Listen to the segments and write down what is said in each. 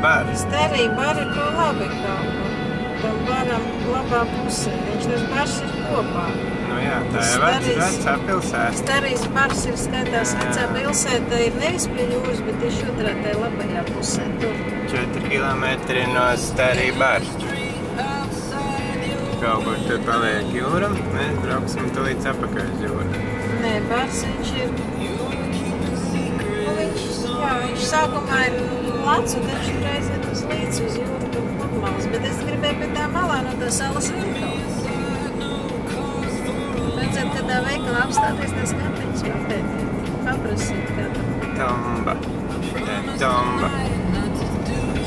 bar? Sterī bar ir to labi kaut ko. Tam baram labā pusē. Viņš tas bars ir kopā. Nu jā, tā ir vecā pilsēta. Sterīs bars ir skaitās vecā pilsēta, ir nevis pie jūras, bet tieši otrā tā labajā pusē. Tur. 4 kilometri no Sterī bar. Kaut kur tur paliek jūra, mēs brauksim tu līdz apakaļ uz jūru. Nē, bars viņš ir... Nu, viņš sākumā ir plats, un viņš reiz ir uz līdz uz jūru, tur pludmales, bet es gribēju pie tā malā no tā salas veikala. Vajadzētu, kad tā veikala apstāties, tās kantiņas papētīt, paprasīt kā tam. Tomba. Tā ir tomba.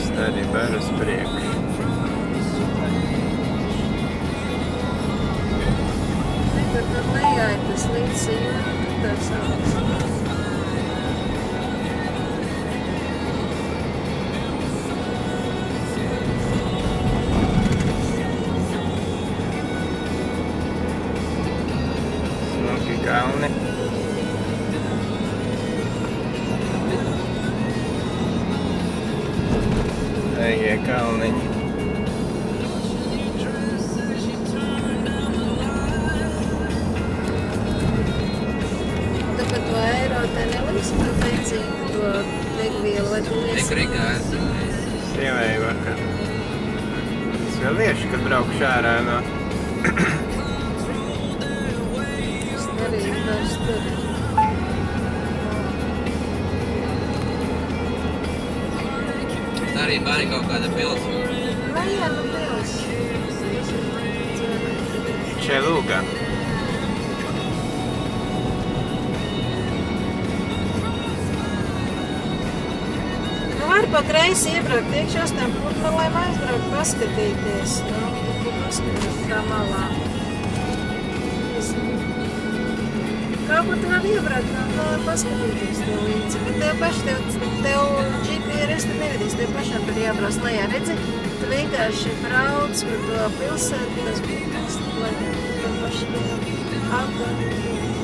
Sterī bar uz priekšu. Tur lejā ir tas līdz jūru, tur tā salas. Kalni. Ejie kalniņi. Tu par to eiro te nelīsi par benzīnu, to degvielu, vai tu liesi? Sievai vakar. Es vēl liešu, kad braukšu ārā no... Arī vairs tur. Tā arī bāri kaut kāda pils. Vai jā, nu pils. Čelūga. Nu var pa kreisi iebraukt iekšā uz tām pludmalēm aizbraukt, paskatīties. Nu, paskatīt tā malā. Kaut kur tu vari iebraukt, vēl paskatīties tev līdzi, bet tev paši, tev GPS te nevedīs, tev pašām tur jābrauc lejā. Redzi, tu vienkārši brauc par to pilsētu, tas bija tas, lai tev paši tev apgādāt.